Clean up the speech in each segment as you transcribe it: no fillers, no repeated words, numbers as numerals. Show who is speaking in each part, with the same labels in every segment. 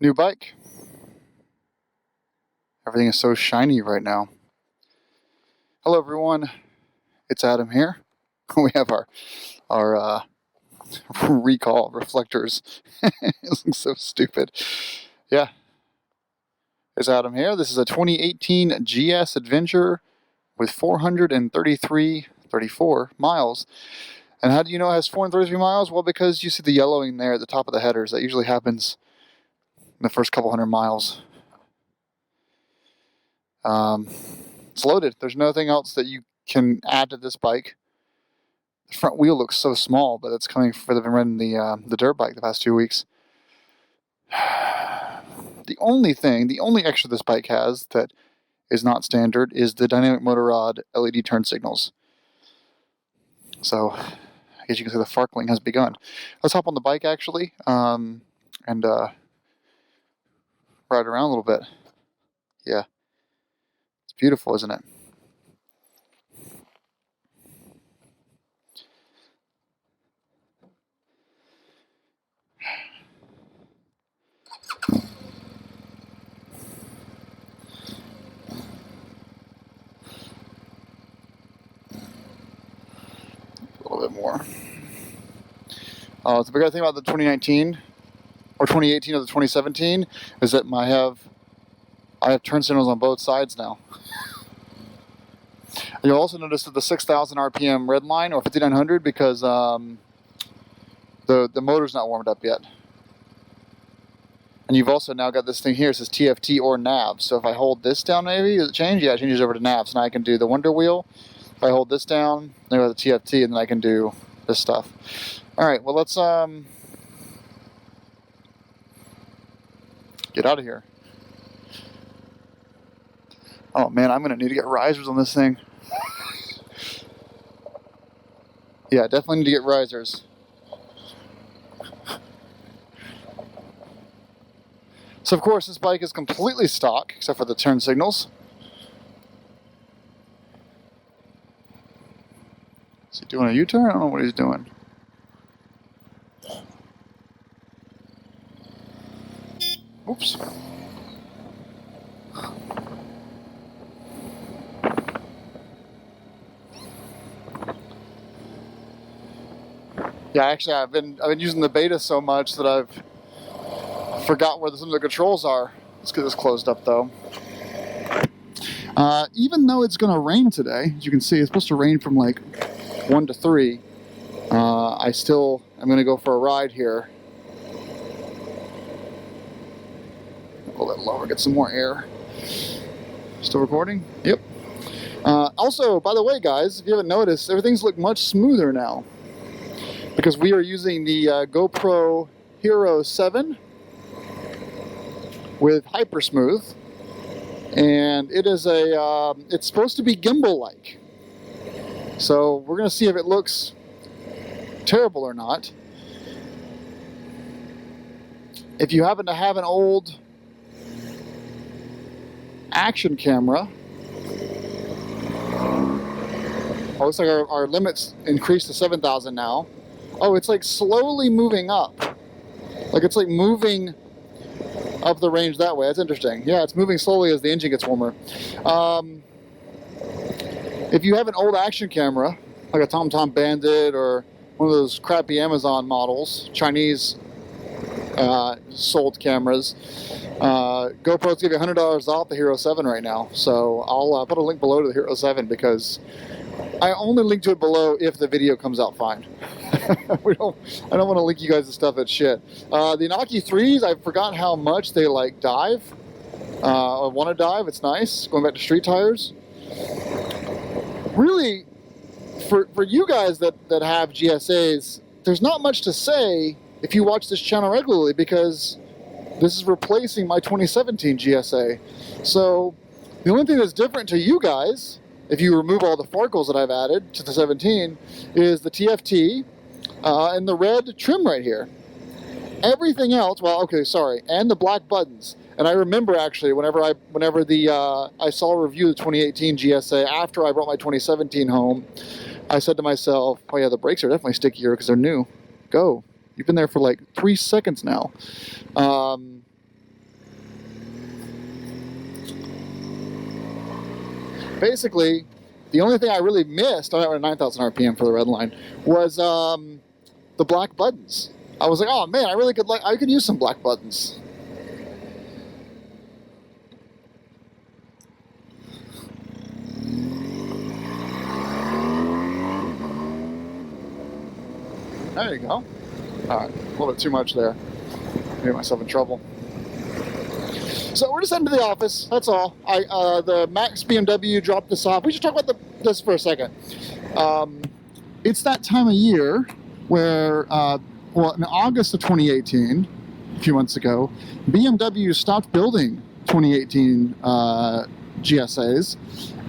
Speaker 1: New bike. Everything is so shiny right now. Hello everyone, it's Adam here. We have our recall reflectors. It looks so stupid. Yeah, it's Adam here. This is a 2018 GS Adventure with 434 miles. And how do you know it has 433 miles? Well, because you see the yellowing there at the top of the headers. That usually happens in the first couple hundred miles. It's loaded. There's nothing else that you can add to this bike. The front wheel looks so small, but it's coming for the running the dirt bike the past 2 weeks. The only extra this bike has that is not standard is the dynamic motor rod LED turn signals. So I guess you can say the farkling has begun. Let's hop on the bike actually, and ride around a little bit. Yeah, it's beautiful, isn't it? A little bit more. So the big thing about the 2019 or 2018 or the 2017 is that I have turn signals on both sides now. You'll also notice that the 6,000 RPM red line or 5,900 because the motor's not warmed up yet. And you've also now got this thing here. It says TFT or nav. So if I hold this down, maybe does it change? Yeah, it changes over to nav. So now I can do the Wonder Wheel. If I hold this down, then I go to the TFT, and then I can do this stuff. All right. Well, let's get out of here. Oh man, I'm gonna need to get risers on this thing. Yeah, definitely need to get risers. So of course this bike is completely stock, except for the turn signals. Is he doing a U-turn? I don't know what he's doing. Oops. Yeah, actually I've been using the beta so much that I've forgot where some of the controls are. Let's get this closed up though. Even though it's going to rain today, as you can see, it's supposed to rain from like 1 to 3. I'm going to go for a ride here. A little bit lower, get some more air. Still recording? Yep. Also, by the way, guys, if you haven't noticed, everything's look much smoother now because we are using the GoPro Hero 7 with Hyper Smooth, and it is it's supposed to be gimbal-like. So we're going to see if it looks terrible or not. If you happen to have an old action camera, oh, looks like our limit's increased to 7,000 now. Oh, it's like slowly moving up. Like it's like moving up the range that way. That's interesting. Yeah, it's moving slowly as the engine gets warmer. If you have an old action camera, like a TomTom Bandit or one of those crappy Amazon models, Chinese sold cameras, GoPro's give you $100 off the Hero 7 right now. So I'll put a link below to the Hero 7 because I only link to it below if the video comes out fine. I don't want to link you guys to stuff that's shit. The Inaki 3s, I forgot how much they like dive. I want to dive. It's nice. Going back to street tires. Really, for you guys that have GSAs, there's not much to say if you watch this channel regularly because this is replacing my 2017 GSA. So the only thing that's different to you guys, if you remove all the Farkles that I've added to the 17, is the TFT and the red trim right here. Everything else, well, okay, sorry, and the black buttons. And I remember actually, whenever I saw a review of the 2018 GSA after I brought my 2017 home, I said to myself, oh yeah, the brakes are definitely stickier because they're new. Go. You've been there for like 3 seconds now. basically, the only thing I really missed, I went 9,000 RPM for the red line, was the black buttons. I was like, oh man, I could use some black buttons. There you go. All right, a little bit too much there. Made myself in trouble. So we're just heading to the office. That's all. The Max BMW dropped this off. We should talk about this for a second. It's that time of year where, well, in August of 2018, a few months ago, BMW stopped building 2018 GSAs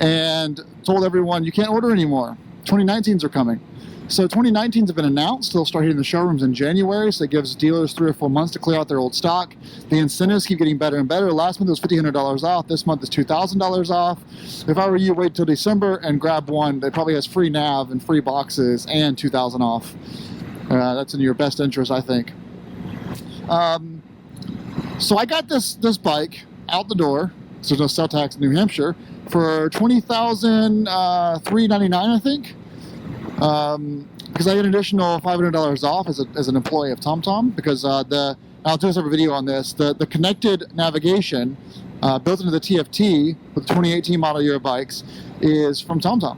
Speaker 1: and told everyone you can't order anymore. 2019s are coming. So 2019s have been announced. They'll start hitting the showrooms in January, so it gives dealers 3 or 4 months to clear out their old stock. The incentives keep getting better and better. Last month it was $1,500 off. This month is $2,000 off. If I were you, wait till December and grab one. It probably has free nav and free boxes and $2,000 off. That's in your best interest, I think. So I got this bike out the door, so there's no sale tax in New Hampshire, for $20,399, I think. Because I get an additional $500 off as an employee of TomTom, because I'll do a separate video on this. The connected navigation built into the TFT with the 2018 model year bikes is from TomTom.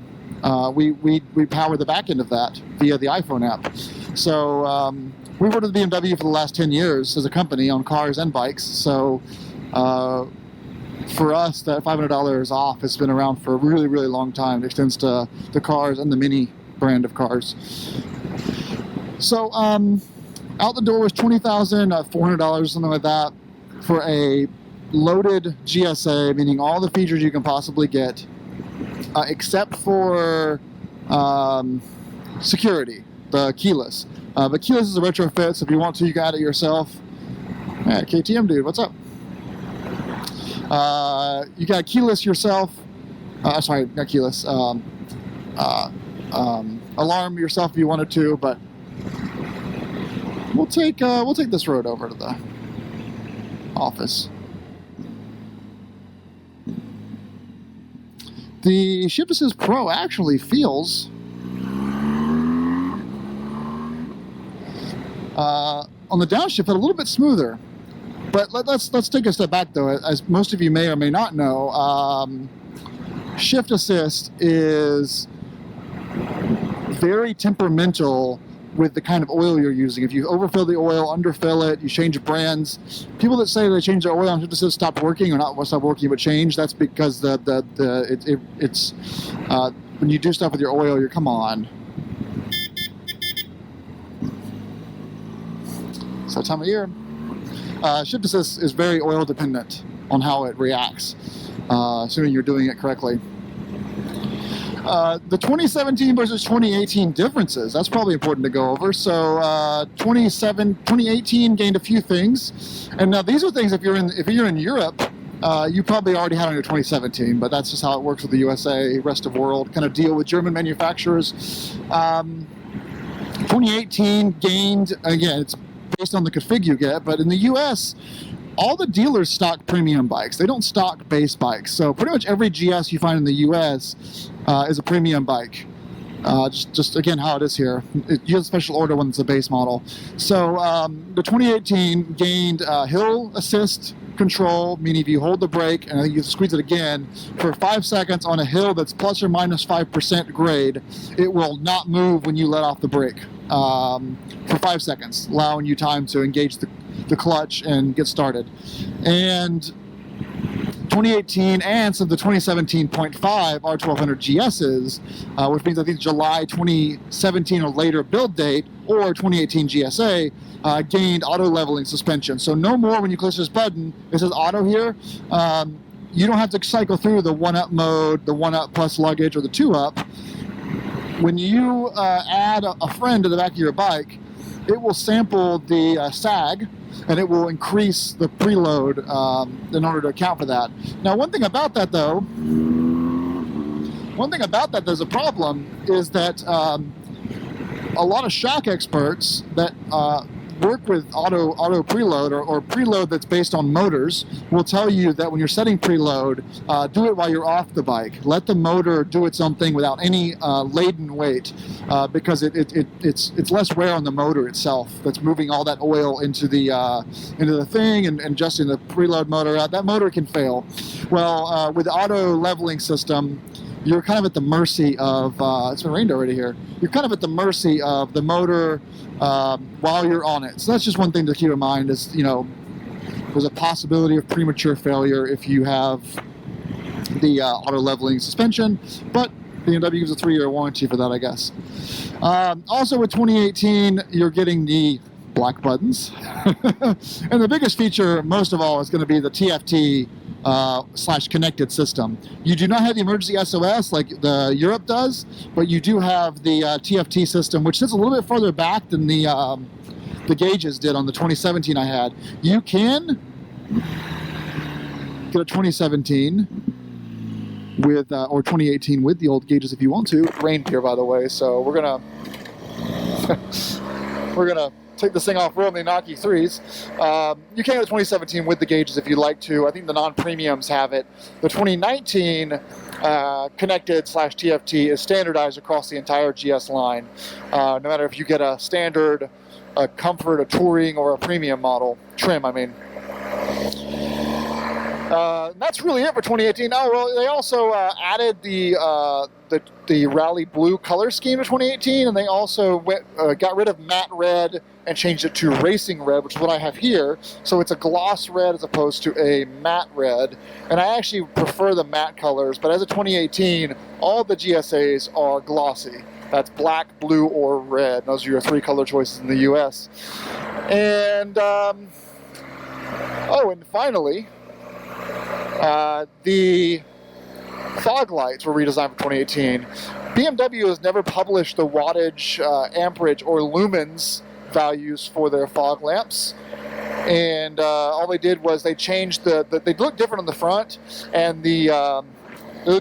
Speaker 1: We power the back end of that via the iPhone app. So we've worked with BMW for the last 10 years as a company on cars and bikes. So for us, that $500 off has been around for a really, really long time. It extends to the cars and the Mini brand of cars. So out the door was $20,400, something like that, for a loaded GSA, meaning all the features you can possibly get, except for security, the keyless. But keyless is a retrofit, so if you want to, you can add it yourself. Yeah, KTM dude, what's up? You got keyless yourself. Sorry, not keyless. Alarm yourself if you wanted to, but we'll take this road over to the office. The Shift Assist Pro actually feels on the downshift a little bit smoother, but let's take a step back though. As most of you may or may not know, Shift Assist is very temperamental with the kind of oil you're using. If you overfill the oil, underfill it, you change brands. People that say they change their oil on Shift Assist stopped working, or not stopped working but changed, that's because it's when you do stuff with your oil, you're come on. It's that time of year. Shift Assist is very oil dependent on how it reacts, assuming you're doing it correctly. The 2017 versus 2018 differences, that's probably important to go over. So 2018 gained a few things, and now these are things if you're in Europe, you probably already had on your 2017, but that's just how it works with the USA, rest of world kind of deal with German manufacturers. 2018 gained, again, it's based on the config you get, but in the US, all the dealers stock premium bikes. They don't stock base bikes. So pretty much every GS you find in the US is a premium bike. Just again, how it is here. You have a special order when it's a base model. So the 2018 gained hill assist control, meaning if you hold the brake and you squeeze it again for 5 seconds on a hill that's plus or minus 5% grade, it will not move when you let off the brake for 5 seconds, allowing you time to engage the clutch and get started. And 2018 and some of the 2017.5 R1200GSs, which means I think July 2017 or later build date, or 2018 GSA, gained auto leveling suspension. So no more when you click this button, it says auto here. You don't have to cycle through the 1-up mode, the 1-up plus luggage, or the 2-up. When you add a friend to the back of your bike, it will sample the sag, and it will increase the preload in order to account for that. Now, one thing about that there's a problem, is that a lot of shock experts that work with auto preload or preload that's based on motors will tell you that when you're setting preload, do it while you're off the bike. Let the motor do its own thing without any laden weight, because it's less wear on the motor itself that's moving all that oil into the thing and adjusting the preload motor out. That motor can fail. Well, with the auto leveling system, you're kind of at the mercy of, it's been rained already here, you're kind of at the mercy of the motor while you're on it. So that's just one thing to keep in mind is, there's a possibility of premature failure if you have the auto leveling suspension, but BMW gives a 3-year warranty for that, I guess. Also with 2018, you're getting the black buttons. And the biggest feature, most of all, is going to be the TFT / connected system. You do not have the emergency SOS like the Europe does, but you do have the TFT system, which sits a little bit further back than the gauges did on the 2017 I had. You can get a 2017 with or 2018 with the old gauges if you want to. It rained here, by the way, so we're gonna take this thing off road in the Inaki 3s. You can get the 2017 with the gauges if you'd like to. I think the non-premiums have it. The 2019 connected / TFT is standardized across the entire GS line. No matter if you get a standard, a comfort, a touring, or a premium model trim, I mean. That's really it for 2018. Oh, well, they also added the Rally Blue color scheme to 2018, and they also got rid of matte red and changed it to racing red, which is what I have here. So it's a gloss red as opposed to a matte red, and I actually prefer the matte colors, but as of 2018, all the GSAs are glossy. That's black, blue, or red. Those are your 3 color choices in the US. And, and finally, the fog lights were redesigned for 2018. BMW has never published the wattage, amperage, or lumens values for their fog lamps. And all they did was they changed they look different on the front, and they look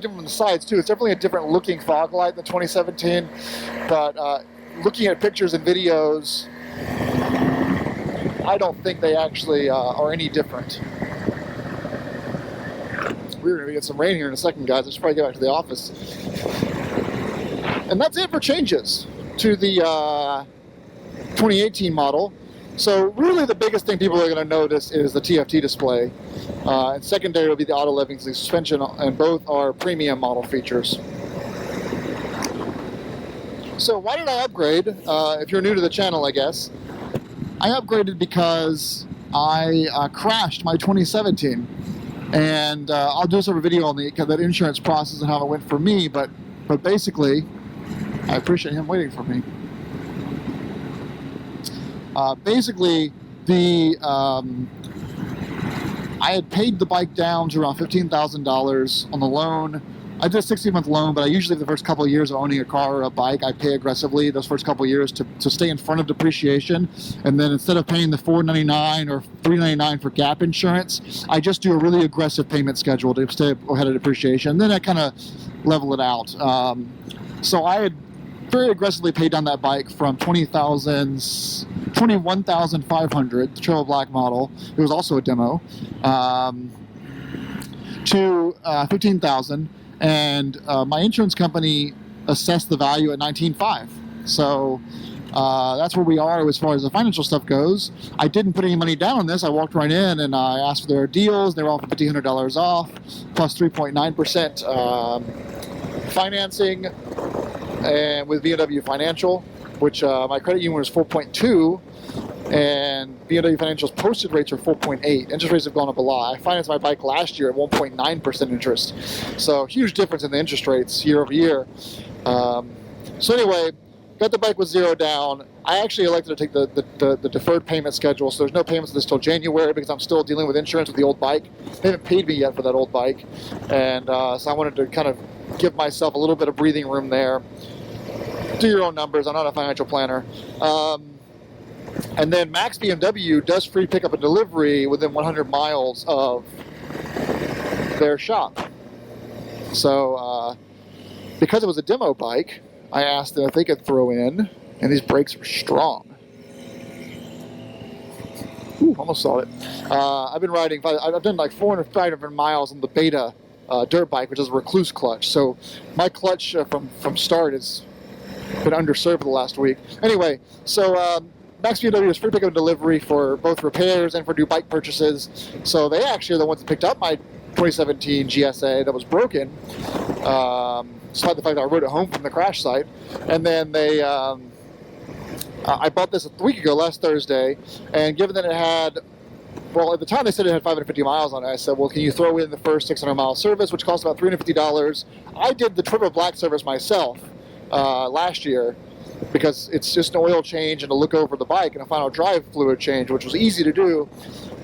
Speaker 1: different on the sides too. It's definitely a different looking fog light than 2017. But looking at pictures and videos, I don't think they actually are any different. We're going to get some rain here in a second, guys. I should probably get back to the office. And that's it for changes to the 2018 model. So really the biggest thing people are going to notice is the TFT display. And secondary will be the auto leveling suspension, and both are premium model features. So why did I upgrade? If you're new to the channel, I guess. I upgraded because I crashed my 2017. And I'll do a separate video on that insurance process and how it went for me, but basically, I appreciate him waiting for me. Basically, I had paid the bike down to around $15,000 on the loan. I did a 60-month loan, but I usually, the first couple of years of owning a car or a bike, I pay aggressively those first couple of years to stay in front of depreciation. And then instead of paying the $499 or $399 for gap insurance, I just do a really aggressive payment schedule to stay ahead of depreciation. Then I kind of level it out. So I had very aggressively paid down that bike from $21,500, the Trail Black model. It was also a demo, to $15,000. And my insurance company assessed the value at $19,500. So that's where we are as far as the financial stuff goes. I didn't put any money down on this. I walked right in and I asked for their deals. They were offering $1,500 off, plus 3.9% financing, and with BMW Financial, which my credit union was 4.2. And BMW Financial's posted rates are 4.8. Interest rates have gone up a lot. I financed my bike last year at 1.9% interest. So huge difference in the interest rates year over year. So anyway, got the bike with 0 down. I actually elected to take the deferred payment schedule, so there's no payments of this till January because I'm still dealing with insurance with the old bike. They haven't paid me yet for that old bike. And so I wanted to kind of give myself a little bit of breathing room there. Do your own numbers. I'm not a financial planner. And then Max BMW does free pickup and delivery within 100 miles of their shop. So because it was a demo bike, I asked them if they could throw in, and these brakes are strong. Ooh, almost saw it. I've been riding, I've done like 400, 500 miles on the Beta dirt bike, which is a recluse clutch. So my clutch from start has been underserved for the last week. Anyway, so Max BMW is free pickup and delivery for both repairs and for new bike purchases. So they actually are the ones that picked up my 2017 GSA that was broken, despite the fact that I rode it home from the crash site. And then they, I bought this a week ago, last Thursday, and given that it had, well, at the time they said it had 550 miles on it, I said, well, can you throw in the first 600-mile service, which cost about $350? I did the Turbo Black service myself last year, because it's just an oil change and a look over the bike and a final drive fluid change, which was easy to do.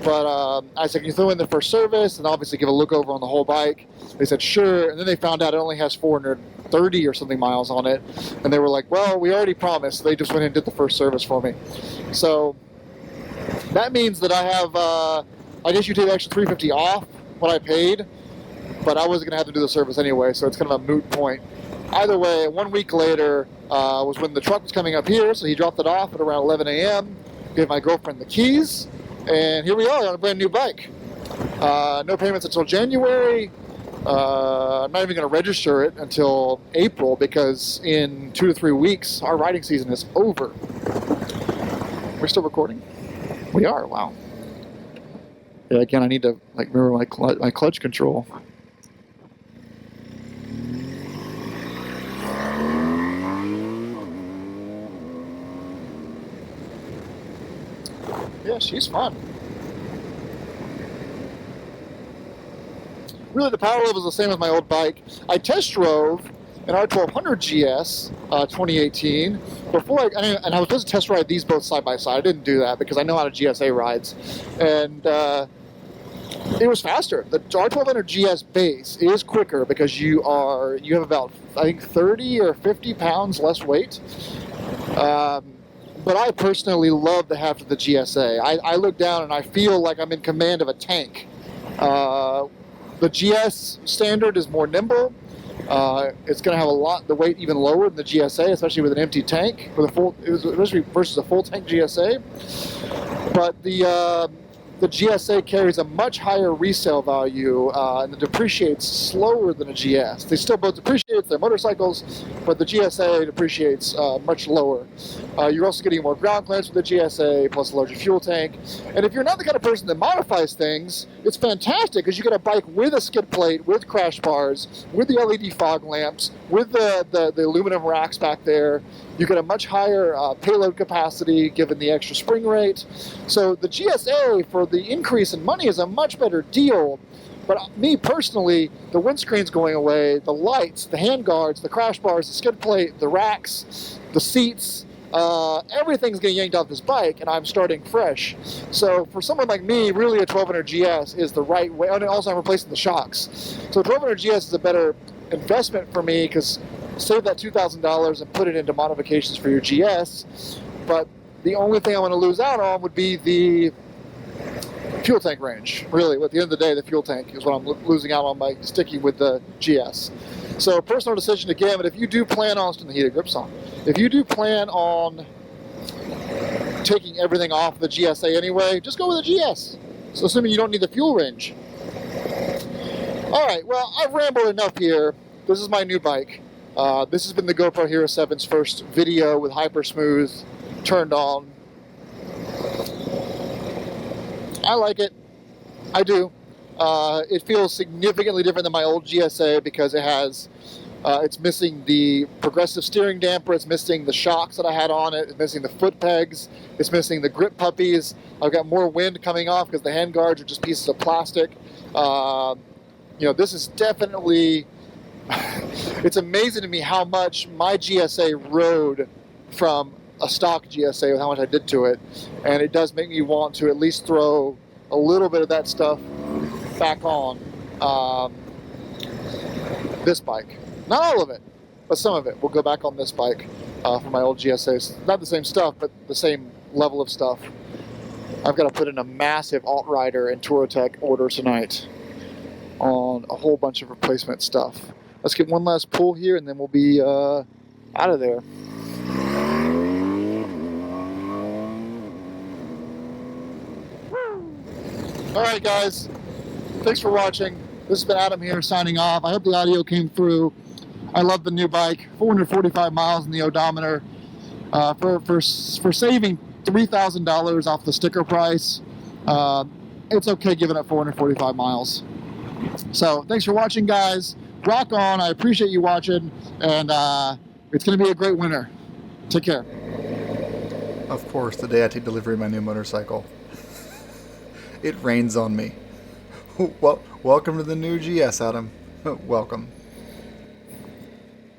Speaker 1: But I said, can you throw in the first service and obviously give a look over on the whole bike? They said, sure. And then they found out it only has 430 or something miles on it. And they were like, well, we already promised. They just went and did the first service for me. So that means that I have, I guess you take the extra $350 off what I paid, but I wasn't going to have to do the service anyway, so it's kind of a moot point. Either way, 1 week later was when the truck was coming up here, so he dropped it off at around 11 a.m., gave my girlfriend the keys, and here we are on a brand new bike. No payments until January. I'm not even going to register it until April, because in 2 to 3 weeks, our riding season is over. We're still recording? We are, wow. Yeah, again, I need to remember my clutch control. Yeah, she's fun. Really, the power level is the same as my old bike. I test drove an R1200GS 2018 before, and I was supposed to test ride these both side by side. I didn't do that because I know how to GSA rides, and it was faster. The R1200GS base is quicker because you have about, I think, 30 or 50 pounds less weight. But I personally love the heft of the GSA. I look down and I feel like I'm in command of a tank. The GS standard is more nimble. It's going to have the weight even lower than the GSA, especially with an empty tank, especially versus a full tank GSA. But the GSA carries a much higher resale value and it depreciates slower than a GS. They still both depreciate, they're motorcycles, but the GSA depreciates much lower. You're also getting more ground clearance with the GSA, plus a larger fuel tank. And if you're not the kind of person that modifies things, it's fantastic because you get a bike with a skid plate, with crash bars, with the LED fog lamps, with the aluminum racks back there. You get a much higher payload capacity given the extra spring rate. So the GSA, for the increase in money, is a much better deal. But me personally, the windscreen's going away, the lights, the handguards, the crash bars, the skid plate, the racks, the seats, everything's getting yanked off this bike, and I'm starting fresh. So for someone like me, really a 1200GS is the right way. And also I'm replacing the shocks. So 1200GS is a better investment for me because save that $2,000 and put it into modifications for your GS. But the only thing I want to lose out on would be the fuel tank range. Really, at the end of the day, the fuel tank is what I'm losing out on by sticking with the GS. So personal decision again, but if you do plan on, the heated grips on, if you do plan on taking everything off the GSA anyway, just go with the GS. So assuming you don't need the fuel range. All right, well, I've rambled enough here. This is my new bike. This has been the GoPro Hero 7's first video with Hypersmooth turned on. I like it. I do. It feels significantly different than my old GSA because it has, it's missing the progressive steering damper, it's missing the shocks that I had on it, it's missing the foot pegs, it's missing the grip puppies. I've got more wind coming off because the handguards are just pieces of plastic. This is definitely, it's amazing to me how much my GSA rode from a stock GSA with how much I did to it, and it does make me want to at least throw a little bit of that stuff back on this bike. Not all of it, but some of it will go back on this bike for my old GSAs. Not the same stuff, but the same level of stuff. I've got to put in a massive Alt-Rider and Touratech order tonight on a whole bunch of replacement stuff. Let's get one last pull here and then we'll be out of there. Woo! All right, guys. Thanks for watching. This has been Adam here signing off. I hope the audio came through. I love the new bike. 445 miles in the odometer. For saving $3,000 off the sticker price, it's okay giving it 445 miles. So thanks for watching, guys. Rock on. I appreciate you watching, and it's going to be a great winter. Take care.
Speaker 2: Of course, the day I take delivery of my new motorcycle. It rains on me. Well, welcome to the new GS, Adam. Welcome.